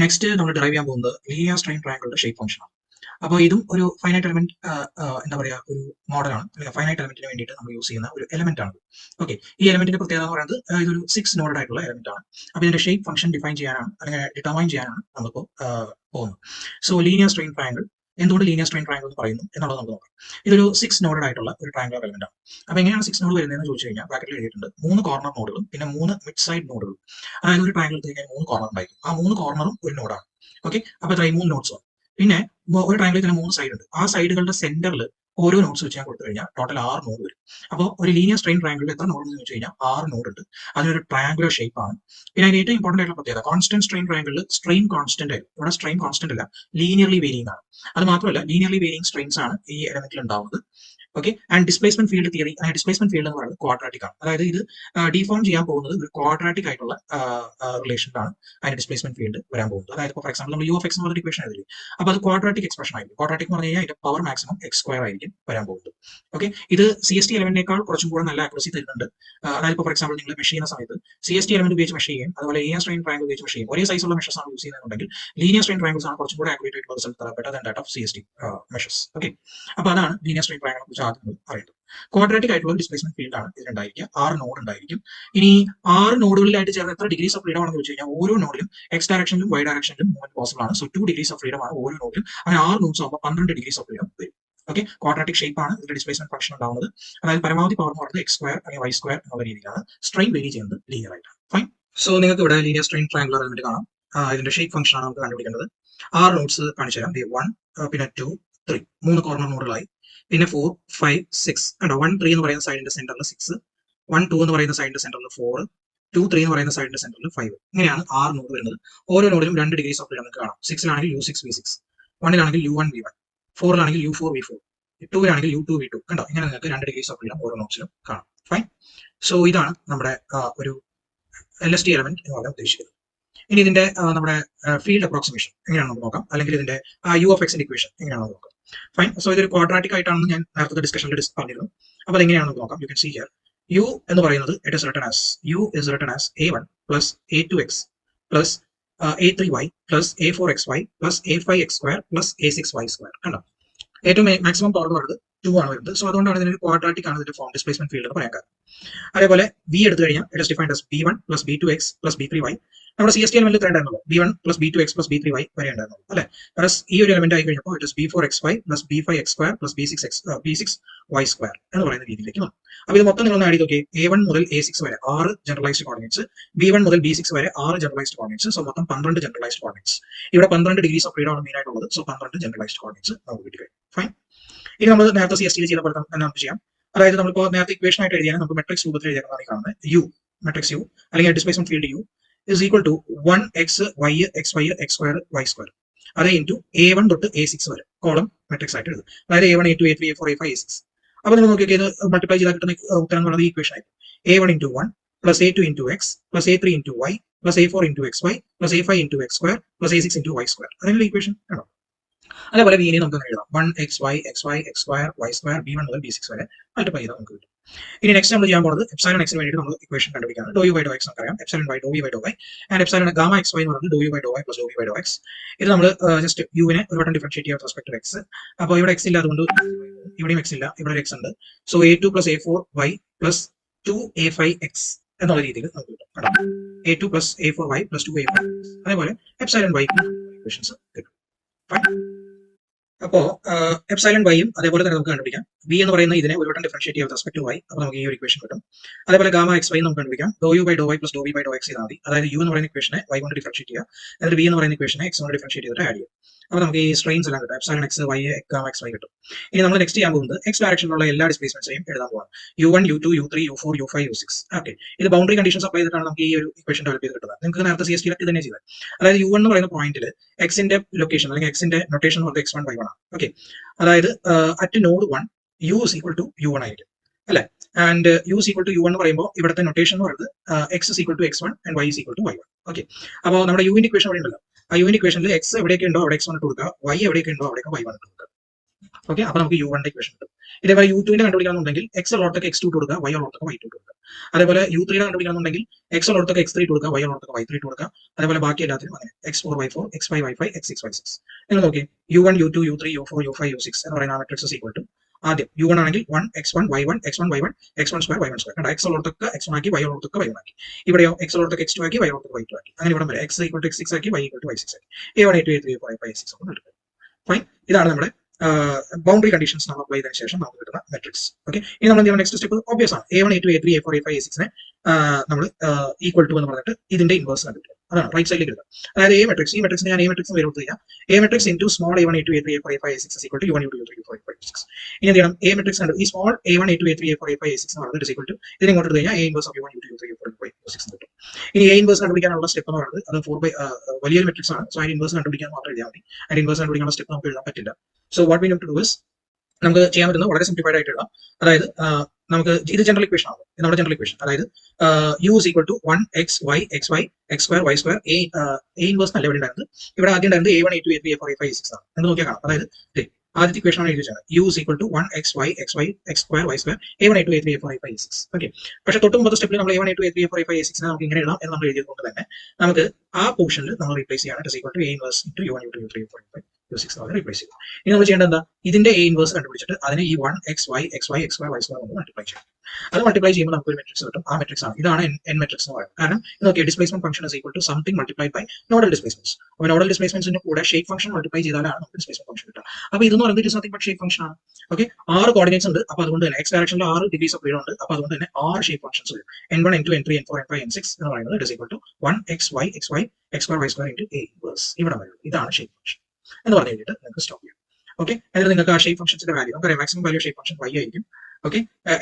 Next നമ്മൾ derive ചെയ്യാൻ പോകുന്നത് ലീനിയർ സ്ട്രെയിൻ ട്രയാങ്കിളുടെ ഷേപ്പ് ഫംഗ്ഷൻ ആണ്. അപ്പോൾ ഇതും ഒരു ഫൈനൈറ്റ് എലമെന്റ് എന്താ പറയുക ഒരു മോഡലാണ്, അല്ലെങ്കിൽ ഫൈനൈറ്റ് എലമെന്റിന് വേണ്ടിയിട്ട് നമ്മൾ യൂസ് ചെയ്യുന്ന ഒരു എലമെന്റ് ആണ്. ഓക്കെ, ഈ എലമെന്റിന്റെ പ്രത്യേകത എന്ന് പറയുന്നത് ഇതൊരു 6 നോഡഡ് ആയിട്ടുള്ള എലമെന്റ് ആണ്. അപ്പോൾ ഇതിന്റെ ഷേപ്പ് ഫംഗ്ഷൻ ഡിഫൈൻ ചെയ്യാനാണ് അല്ലെങ്കിൽ ഡിറ്റർമൈൻ ചെയ്യാനാണ് നമ്മളിപ്പോൾ പോകുന്നത്. സോ ലീനിയർ സ്ട്രെയിൻ ട്രയാങ്കിൾ എന്തുകൊണ്ട് ലീനിയർ സ്ട്രെയിൻ ട്രയാങ്കിൾ എന്ന് പറയുന്നു എന്നുള്ളത് നമുക്ക് നോക്കാം. ഇതൊരു 6 നോഡഡ് ആയിട്ടുള്ള ഒരു ട്രയാങ്കുലർ എലമെന്റ് ആണ്. അപ്പോൾ എങ്ങനെയാണ് 6 നോഡ് വരുന്നതെന്ന് ചോദിച്ചു കഴിഞ്ഞാൽ ബ്രാക്കറ്റിൽ എഴുതിയിട്ടുണ്ട് 3 കോർണർ നോഡുകളും പിന്നെ 3 മിഡ് സൈഡ് നോഡുകളും. അതായത് ഒരു ട്രയാങ്കിൾ എടുത്ത് കഴിഞ്ഞാൽ 3 കോർണർ ഉണ്ടായിരിക്കും, ആ 3 കോർണറും ഒരു നോഡാണ്. ഓക്കെ, അപ്പോൾ ഇത്രയും 3 നോട്ട്സ് ആണ്. പിന്നെ ഒരു ട്രയാങ്കിളിൽ തന്നെ 3 സൈഡ് ഉണ്ട്, ആ സൈഡുകളുടെ സെന്ററിൽ ഓരോ നോട്ട്സ് വെച്ച് ഞാൻ കൊടുത്തു കഴിഞ്ഞാൽ ടോട്ടൽ 6 നോഡ് വരും. അപ്പോൾ ഒരു ലീനിയർ സ്ട്രെയിൻ ട്രയാങ്കിളിൽ എത്ര നോഡ് എന്ന് വെച്ച് കഴിഞ്ഞാൽ 6 നോഡ് ഉണ്ട്. അതിനൊരു ട്രയാങ്കുലർ ഷേപ്പ് ആണ്. പിന്നെ അതിന് ഏറ്റവും ഇമ്പോർട്ടന്റ് ആയിട്ടുള്ള പ്രത്യേകത കോൺസ്റ്റന്റ് സ്ട്രെയിൻ ട്രയാങ്കിളിൽ സ്ട്രെയിൻ കോൺസ്റ്റന്റ് ആയിരുന്നു, ഇവിടെ സ്ട്രെയിൻ കോൺസ്റ്റന്റ് അല്ല, ലീനിയർലി വേരിയിങ് ആണ്. അത് മാത്രമല്ല ലീനിയർലി വേരിയിങ് സ്ട്രെയിൻസ് ആണ് ഈ എലമെന്റിൽ ഉണ്ടാവുന്നത്. Okay, and displacement field theory, displacement field എന്ന് പറയുന്നത് ക്വാഡ്രാറ്റിക് ആണ്. അതായത് ഇത് ഡിഫോം ചെയ്യാൻ പോകുന്നത് ഒരു ക്വാഡ്രാറ്റിക് ആയിട്ടുള്ള റിലേഷനിലാണ് അതിന്റെ ഡിസ്പ്ലേസ്മെന്റ് ഫീൽഡ് വരാൻ പോകുന്നത്. അതായത് ഫോർ എക്സാമ്പിൾ നമ്മൾ യു ഓഫ് എക്സ് എന്നുള്ള ഇക്വേഷൻ എഴുതി, അപ്പോൾ അത് ക്വാഡ്രാറ്റിക് എക്സ്പ്രഷൻ ആയിരിക്കും. ക്വാഡ്രാറ്റിക് എന്ന് പറഞ്ഞു കഴിഞ്ഞാൽ അതിന്റെ പവർ മാക്സിമം എക്സ് സ്ക്വയർ ആയിരിക്കും വരാൻ പോകുന്നത്. ഓക്കെ, ഇത് സി എസ് ടി എലമെന്റിനേക്കാൾ കുറച്ചും കൂടെ നല്ല ആക്യുറസി തരുന്നുണ്ട്. അതായത് ഫോർ എക്സാമ്പിൾ നിങ്ങൾ മെഷർ ചെയ്യുന്ന സമയത്ത് സി എസ് ടി എലമെന്റ് ഉപയോഗിച്ച് മെഷർ ചെയ്യും, അതുപോലെ ലീനിയർ സ്ട്രെയിൻ ട്രയാങ്കിൾ ഉപയോഗിച്ച് മെഷർ ചെയ്യും. ഒരേ സൈസുള്ള മെഷേഴ്സ് ആണ് യൂസ് ചെയ്യുന്നുണ്ടെങ്കിൽ ലീനിയർ സ്ട്രെയിൻ ട്രയാങ്കിൾസ് ആണ് കുറച്ചും കൂടെ ആക്യുറേറ്റ് ആയിട്ടുള്ള റിസൾട്ട് തരാൻ better than that of C S T measures. Okay, അപ്പോൾ അതാണ് ലീനിയർ സ്ട്രെയിൻ ട്രയാങ്കിളിനെ കുറിച്ച് ആദ്യം അറിയുന്നത്. ക്വാഡ്രാറ്റിക് ആയിട്ടുള്ള ഡിസ്പ്ലേസ്മെന്റ് ഫീൽഡ് ആണ് ഇതിലുണ്ടായിരിക്കുക. 6 നോഡ് ഉണ്ടായിരിക്കും. ഇനി 6 നോഡുകളിലായിട്ട് ചേർന്ന് എത്ര ഡിഗ്രീസ് ഓഫ് ഫ്രീഡം ആണെന്ന് വെച്ച് കഴിഞ്ഞാൽ ഓരോ നോഡിലും എക്സ് ഡയറക്ഷനിലും വൈ ഡയറക്ഷനിലും മൂവ്മെന്റ് പോസിബിൾ ആണ്. സോ 2 ഡിഗ്രീസ് ഓഫ് ഫ്രീഡം ആണ് ഓരോ നോഡിലും. അങ്ങനെ 6 നോഡ്സ് ആകുമ്പോൾ 12 ഡിഗ്രീസ് ഓഫ് ഫ്രീഡം വരും. ഓക്കെ, ക്വാഡ്രാറ്റിക് ഷേപ്പ് ആണ് ഇതിന്റെ ഡിസ്പ്ലേസ്മെന്റ് ഫംഗ്ഷൻ ഉണ്ടാവുന്നത്. അതായത് പരമാവധി പവർ എന്ന് പറയുന്നത് എക്സ് സ്ക്വയർ അല്ലെങ്കിൽ വൈ സ്ക്വയർ എന്നുള്ള രീതിയിലാണ്. സ്ട്രെയിൻ വേരി ചെയ്യുന്നത് ലീനിയർ ആയിട്ടാണ്. ഫൈൻ. സോ നിങ്ങൾക്ക് ഇവിടെ ലീനിയർ സ്ട്രെയിൻ ട്രയാങ്കുലർ എലമെന്റ് കാണാം. ഇതിന്റെ ഷേപ്പ് ഫംഗ്ഷൻ ആണ് നമുക്ക് കണ്ടുപിടിക്കേണ്ടത്. 6 നോഡ്സ് കാണിച്ചു തരാം. 1 പിന്നെ 2 3 3 കോർണർ നോഡുകളായി. പിന്നെ 4 5 6 കണ്ടോ, 1 3 എന്ന് പറയുന്ന സൈഡിന്റെ സെന്ററിൽ 6, 1 2 എന്ന് പറയുന്ന സൈഡിന്റെ സെന്ററിൽ 4, 2 3 എന്ന് പറയുന്ന സൈഡിന്റെ സെന്ററിൽ 5. ഇങ്ങനെയാണ് 6 നോഡ് വരുന്നത്. ഓരോ നോഡിലും 2 ഡിഗ്രീസ് ഓഫ് ഫ്രീഡം നിങ്ങൾക്ക് കാണാം. 6 U6 V6, 1 U1 V1, 4 U4 V4, 2 U2 V2. കണ്ടോ, ഇങ്ങനെ നിങ്ങൾക്ക് 2 ഡിഗ്രീസ് ഓഫ് ഫ്രീഡം ഓരോ നോഡ്സിലും കാണാം. ഫൈൻ. സോ ഇതാണ് നമ്മുടെ ഒരു LST എലമെന്റ് എന്ന് പറയാൻ ഉദ്ദേശിക്കുന്നത്. ഇനി ഇതിന്റെ നമ്മുടെ ഫീൽഡ് അപ്രോക്സിമേഷൻ എങ്ങനെയാണെന്ന് നോക്കാം, അല്ലെങ്കിൽ ഇതിന്റെ യു ഓഫ് എക്സിന്റെ ഇക്വേഷൻ എങ്ങനെയാണെന്ന് നോക്കാം. ഫൈൻ. സോ ഇതൊരു ക്വാഡ്രാറ്റിക് ആയിട്ടാണെന്ന് ഞാൻ നേരത്തെ ഡിസ്കഷനിൽ പറഞ്ഞിരുന്നു. അപ്പോൾ അതെങ്ങനെയാണെന്ന് നോക്കാം. You can see here U എന്ന് പറയുന്നത് it is written as A1 plus A2x plus A3y plus A4xy plus A5x² plus A6y². കണ്ടോ, ഏറ്റവും മാക്സിമം പവർ എന്ന് പറയുന്നത് 2 ആണ് വരുന്നത്. സോ അതുകൊണ്ടാണ് ഇതിന് ക്വാഡ്രാറ്റിക് ആണ് ഇതിന്റെ ഫോം ഡിസ്പ്ലേസ്മെന്റ് ഫീൽഡ് എന്ന് പറയാൻ കാരണം. അതേപോലെ വി എടുത്തു കഴിഞ്ഞാൽ it is defined as B1 plus B2x plus B3y. നമ്മുടെ സി എസ് ടി എലമെന്റ് ഇത്ര ഉണ്ടായിരുന്നല്ലോ, B1 plus B2x plus B3y വരെ ഉണ്ടായിരുന്നുള്ളൂ അല്ലെ. പ്ലസ് ഈ ഒരു എലമെന്റ് ആയി കഴിഞ്ഞപ്പോൾ it is B4xy plus B5x² plus B6y² എന്ന് പറയുന്ന രീതിയിലേക്ക് വന്നു. അപ്പോൾ ഇത് മൊത്തം നിങ്ങൾ ആഡ് ചെയ്ത് നോക്കി, A1 മുതൽ A6 വരെ 6 ജനറലൈസ്ഡ് കോർഡിനേറ്റ്സ്, B1 മുതൽ B6 വരെ 6 ജനറലൈസ്ഡ് കോർഡിനേറ്റ്സ്. സോ മൊത്തം 12 ജനറലൈസ്ഡ് കോർഡിനേറ്റ്സ്. ഇവിടെ 12 ഡിഗ്രീസ് ഓഫ് ഫ്രീഡം ആണ് മെയിൻ ആയിട്ടുള്ളത്. സോ 12 ജനറലൈസ്ഡ് കോർഡിനേറ്റ്സ് നമുക്ക് കിട്ടി കഴിഞ്ഞു. ഫൈൻ. ഇനി നമ്മൾ നേരത്തെ സി എസ് ടി ചെയ്ത പോലെ തന്നെ നമുക്ക് ചെയ്യാം. അതായത് നമ്മളിപ്പോൾ നേരത്തെ ഇക്വേഷൻ ആയിട്ട് എഴുതിയാൽ നമുക്ക് മെട്രിക്സ് രൂപത്തിൽ എഴുതിയാണ് കാണുന്നത്. യു മെട്രിക്സ് യു അല്ലെങ്കിൽ displacement field U is equal to 1x y x y x square y square. അത് ഇൻറ്റു A1 തൊട്ട് A6 വരെ കോളം മെട്രിക്സ് ആയിട്ട് എഴുതും. അതായത് A1 A2 A3 A4 A5 A6. അപ്പോൾ നമ്മൾ നോക്കിയൊക്കെ ഇത് മൾട്ടിപ്ലൈ ചെയ്താൽ കിട്ടുന്ന ഉത്തരം എന്ന് പറയുന്നത് ഈ ഇക്വേഷൻ ആയിട്ട് A1 into 1 plus A2 into x plus A3 into y plus A4 into xy plus A5 into x square plus A6 into y square. അതിനുള്ള ഇക്വേഷൻ ആണോ. അതേപോലെ ബി നമുക്ക് എഴുതാം 1xy xy x square y square B1 മുതൽ B6 വരെ multiply ചെയ്താൽ നമുക്ക് കിട്ടും. ഇനി നെക്സ്റ്റ് നമ്മൾ ചെയ്യാൻ പോകുന്നത് എപ്സിലോൺ എക്സിന് വേണ്ടിയിട്ട് നമ്മൾ ഇക്വേഷൻ കണ്ടുപിടിക്കുകയാണ്. Doe u by doe x നമുക്കറിയാം, epsilon by doe v by doe y and epsilon gamma X y എന്ന് പറയുന്നത് doe u by doe y plus doe v by doe x. ഇത് നമ്മൾ ജസ്റ്റ് യുവിനെ ഒരു വട്ടം ഡിഫറൻഷിയേറ്റ് ചെയ്യാൻ respect to X. അപ്പോൾ ഇവിടെ എക്സ് ഇല്ല, അതുകൊണ്ട് ഇവിടെയും എക്സ് ഇല്ല, ഇവിടെ എക്സ് ഉണ്ട്. So A2 plus A4y plus 2A5x എന്നുള്ള രീതിയിൽ നമുക്ക് കിട്ടും. A2 plus A4y plus 2A5. അതേപോലെ എപ്സിലോൺ വൈ ഇക്വേഷൻസ് കിട്ടും. അപ്പോൾ എപ്സിലോൺ വൈയും അതേപോലെ തന്നെ നമുക്ക് കണ്ടുപിടിക്കാം. വി എന്ന് പറയുന്ന ഇതിനെ ഒരു വട്ടം ഡിഫറൻഷിയേറ്റ് ചെയ്യാൻ റെസ്പെക്ട് ടു വൈ. അപ്പോൾ നമുക്ക് ഈ ഒരു ഇക്വേഷൻ കിട്ടും. അതേപോലെ ഗാമ എക്സ് വൈ നമുക്ക് കണ്ടുപിടിക്കാം. Doe u by doe y plus doe v by doe x ചെയ്താൽ മതി. അതായത് യു എന്ന് പറയുന്ന ഇക്വേഷനെ വൈ കൊണ്ട് ഡിഫറൻഷിയേറ്റ് ചെയ്യുക, എന്നിട്ട് വി എന്ന് പറയുന്ന ഇക്വേഷനെ എക്സ് കൊണ്ട് ഡിഫറൻഷിയേറ്റ് ചെയ്തിട്ട് ആഡ് ചെയ്യുക. അപ്പോൾ നമുക്ക് ഈ സ്ട്രെയിൻസ് എല്ലാം കിട്ടും. Epsilon X Y gamma X Y കിട്ടും. ഇനി നമ്മൾ നെക്സ്റ്റ് ചെയ്യാൻ പോകുന്നത് എക്സ് ഡയറക്ഷനിലുള്ള എല്ലാ ഡിസ്പ്ലേസ്മെന്റ്സിനെയും എഴുതാൻ പോകാം. U1 U2 U3 U4 U5 U6. Okay, ഇത് ബൗണ്ടറി കണ്ടീഷൻസ് അപ്ലൈ ചെയ്തിട്ടാണ് നമുക്ക് ഈ ഒരു ഇക്വേഷൻ ഡെവലപ്പ് ചെയ്ത് കിട്ടുന്നത്. നിങ്ങൾക്ക് നേരത്തെ സി എസ് ടി തന്നെ ചെയ്തത്. അതായത് U1 എന്ന് പറയുന്ന പോയിന്റിൽ എക്സിന്റെ ലൊക്കേഷൻ അല്ലെങ്കിൽ എക്സിന്റെ നൊട്ടേഷൻ എന്ന് പറയുന്നത് x1 y1 ആണ്. ഓക്കെ, അതായത് at node 1 U is equal to U1 ആയിരിക്കും അല്ലെ. And U is equal to U1 എന്ന് പറയുമ്പോൾ ഇവിടുത്തെ നൊട്ടേഷൻ എന്ന് പറയുന്നത് x is equal to x1 and y is equal to y1. Okay, അപ്പോൾ നമ്മുടെ യുവിന്റെ ഇക്വേഷൻ അവിടെ ഉണ്ടല്ലോ, ആ യുവിന്റെ ഇക്വേഷനിൽ x എവിടെയൊക്കെ ഉണ്ടോ അവിടെ x1 ഇട്ട് കൊടുക്കുക, y എവിടെയൊക്കെ ഉണ്ടോ അവിടെയൊക്കെ y1 ഇട്ട് കൊടുക്കുക. ഓക്കെ, അപ്പൊ നമുക്ക് U1 ഇക്വേഷൻ കിട്ടും. ഇതേപോലെ U2 കണ്ടുപിടിക്കണമെന്നുണ്ടെങ്കിൽ എക്സ് ഉള്ളടത്തൊക്കെ x2 കൊടുക്കുക, y ഉള്ളടത്തൊക്കെ y2 കൊടുക്കുക. അതേപോലെ U3 കണ്ടുപിടിക്കണമെന്നുണ്ടെങ്കിൽ എക്സ് ഉള്ളടത്തൊക്കെ x3 കൊടുക്കുക, y ഉള്ളടത്തൊക്കെ y3 കൊടുക്കുക. അതേപോലെ ബാക്കി എല്ലാത്തിനും അങ്ങനെ x4 y4 x5 y5 x6 y6. നിങ്ങൾ നോക്കി U1 U2 U3 U4 U5 U6 എന്ന് പറയുന്ന മെട്രിക്സ് ഈക്വൽ ടു ആദ്യം U1 ആണെങ്കിൽ 1 x1 y1 x1 y1 x1 square y1 square കണ്ട x ഉള്ളടത്തൊക്കെ x1 ആക്കി y ഉള്ളടത്തൊക്കെ y1 ആക്കി. ഇവിടെയോ x ഉള്ളടത്തൊക്കെ x2 ആക്കി y ഉള്ളടത്തൊക്കെ y2 ആക്കി. അങ്ങനെ ഇവിടെ വരെ x ഈക്വൽ ടു x6 ആക്കി y ഈക്വൽ ടു y6 ആക്കി. A1 A2 A3 A4 A5 A6 ഒക്കെ കിട്ടും. ഫൈൻ, ഇതാണ് നമ്മുടെ ബൗണ്ടറി കണ്ടീഷൻസ് നമ്മൾ അപ്ലൈ ചെയ്തതിനു ശേഷം നമുക്ക് കിട്ടുന്ന മെട്രിക്സ്. ഓക്കെ, ഇനി നമ്മൾ ചെയ്യുന്ന നെക്സ്റ്റ് സ്റ്റെപ്പ് ഓബ്വിയസ് ആണ്. A1 A2 A3 A4 A5 A6 നമ്മൾ ഈക്വൽ ടു എന്ന് പറഞ്ഞിട്ട് ഇതിന്റെ ഇൻവേഴ്സ് കണ്ടുപിടിക്കുക. അതാണ് റൈറ്റ് സൈഡിലേക്ക് കിട്ടുക. അതായത് ഈ മെട്രിക്സ് ഞാൻ A മെട്രിക്സ് വരെ കൊടുത്തു കഴിഞ്ഞാൽ A matrix into small A1 A2 A3 A4 A5 A6 is equal to U1 U2 U3 U4 U5 U6. ഇനി എന്ത് ചെയ്യണം? A മെട്രിക്സ് കണ്ടു ഈ small A1 A2 A3 A4 A5 A6 എന്ന് പറയുന്നത് is equal to ഇതിനെ ഇങ്ങോട്ട് എടുത്തു കഴിഞ്ഞാൽ A inverse of U1 U2 U3 U4 U5 U6 എന്ന് കിട്ടും. ഇനി A ഇൻവേഴ്സ് കണ്ടുപിടിക്കാനുള്ള സ്റ്റെപ്പ് എന്ന് പറയുന്നത് അത് 4 ബൈ വലിയൊരു മെട്രിക്സ് ആണ്. സോ അതിന്റെ ഇൻവേഴ്സ് കണ്ടുപിടിക്കാൻ മാത്രം എഴുതിയാൽ മതി. അതിന്റെ ഇൻവേഴ്സ് കണ്ടുപിടിക്കാനുള്ള സ്റ്റെപ്പ് നമുക്ക് എഴുതാൻ പറ്റില്ല. So what we need to do is നമുക്ക് ചെയ്യാൻ പറ്റുന്നത് വളരെ സിംപ്ലിഫൈഡ് ആയിട്ട് എഴുതാം. അതായത് നമുക്ക് ഇത് ജനറൽ ഇക്വേഷൻ ആണ്, നമ്മുടെ ജനറൽ ഇക്വേഷൻ. അതായത് u is equal to 1 x y x y x square y square a inverse അല്ല ഇവിടെ ഉണ്ടായിരുന്നത്. ഇവിടെ ആദ്യം ഉണ്ടായിരുന്നത് A1 A2 A3 A4 A5 A6 ആണ്. നിങ്ങൾ നോക്കിയാൽ കാണാം. അതായത് ആദ്യത്തെ ഇക്വേഷൻ ആണ് എഴുതി വെച്ചത് u is equal to 1 x y x y x square y square A1 A2 A3 A4 A5 A6. Okay, പക്ഷെ തൊട്ട് മുമ്പത്തെ സ്റ്റെപ്പിൽ നമ്മൾ A1 A2 A3 A4 A5 A6 നമുക്ക് ഇങ്ങനെ എഴുതാം എന്ന് നമ്മൾ എഴുതിയതുകൊണ്ട് തന്നെ നമുക്ക് ആ പോർഷനിൽ നമ്മൾ റീപ്ലേസ് ചെയ്യാണ്. It is equal to A inverse into U1 U2 U3 U4 U5 U6 എന്ന് റീപ്ലേസ് ചെയ്യും. ഇനി നമ്മൾ ചെയ്യേണ്ടത് എന്താ? ഇതിന്റെ A ഇൻവേഴ്സ് കണ്ടുപിടിച്ചിട്ട് അതിനെ ഈ 1 x y x y x square y square കൊണ്ട് മൾട്ടിപ്ലൈ ചെയ്യും. അത് മൾട്ടിപ്ലൈ ചെയ്യുമ്പോൾ നമുക്ക് ഒരു മെട്രിക്സ് കിട്ടും. ആ മെട്രിക്സ് ആണ് ഇതാണ് n മെട്രിക്സ് എന്ന് പറയുന്നത്. കാരണം ഇതൊക്കെ displacement function is equal to something multiplied by nodal displacements. അപ്പോൾ നോഡൽ ഡിസ്പ്ലേസ്മെന്റ്സിന്റെ കൂടെ ഷേപ്പ് ഫംഗ്ഷൻ മൾട്ടിപ്ലൈ ചെയ്താലാണ് നമുക്ക് ഡിസ്പ്ലേസ്മെന്റ് ഫംഗ്ഷൻ കിട്ടുക. അപ്പോൾ ഇതെന്ന് പറയുന്നത് it is nothing but shape function ആണ്. ഓക്കെ, 6 കോർഡിനേറ്റ്സ് ഉണ്ട്. അപ്പോൾ അതുകൊണ്ട് തന്നെ x ഡയറക്ഷനിൽ 6 ഡിഗ്രീസ് ഓഫ് ഫ്രീഡം ഉണ്ട്. അപ്പോൾ അതുകൊണ്ട് തന്നെ 6 ഷേപ്പ് ഫംഗ്ഷൻസ് വരും. n1 n2 n3 n4 n5 n6 എന്ന് പറയുന്നത് it is equal to 1 x y x y x square y square into A inverse ഇവിടെ വരും. ഇതാണ് ഷേപ്പ് ഫംഗ്ഷൻ എന്ന് പറഞ്ഞു കഴിഞ്ഞിട്ട് നിങ്ങൾക്ക് സ്റ്റോപ്പ് ചെയ്യാം. ഓക്കെ, എന്നിട്ട് നിങ്ങൾക്ക് ആ ഷേപ്പ് ഫംഗ്ഷൻസിന്റെ വാല്യൂ നമുക്കറിയാം. Maximum value shape function y ആയിരിക്കും. ഓക്കെ,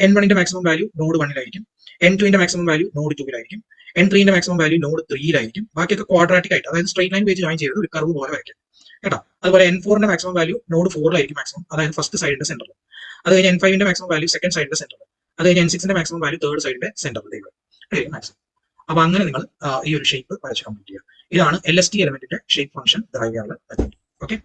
n1ന്റെ മാക്സിമം വാല്യൂ നോഡ് 1ലായിരിക്കും, n2ന്റെ മാക്സിമം വാല്യൂ നോഡ് 2ലായിരിക്കും, n3ന്റെ മാക്സിമം വാല്യൂ നോഡ് 3ലായിരിക്കും. ബാക്കിയൊക്കെ ക്വാഡ്രാറ്റിക് ആയിട്ട്, അതായത് സ്ട്രെയിറ്റ് ലൈൻ പേജ് ജോയിൻ ചെയ്ത് ഒരു കർവ് പോലെ വരയ്ക്കും കേട്ടോ. അതുപോലെ n4ന്റെ മാക്സിമം വാല്യൂ നോഡ് 4ലായിരിക്കും മാക്സിമം, അതായത് ഫസ്റ്റ് സൈഡിന്റെ സെന്ററിൽ. അത് കഴിഞ്ഞ് n5ന്റെ മാക്സിമം വാല്യൂ സെക്കൻഡ് സൈഡിന്റെ സെന്ററിൽ. അത് കഴിഞ്ഞ് n6ന്റെ മാക്സിമം വാല്യൂ തേർഡ് സൈഡിന്റെ സെന്ററിൽ മാക്സിമം. അപ്പൊ അങ്ങനെ നിങ്ങൾ ഈ ഒരു ഷേപ്പ് വരച്ച് കംപ്ലീറ്റ് ചെയ്യുക. ഇതാണ് LST എലമെന്റിന്റെ ഷേപ്പ് ഫംഗ്ഷൻ ഡ്രൈവ് ചെയ്യാനുള്ള മെത്തേഡ്. ഓക്കെ.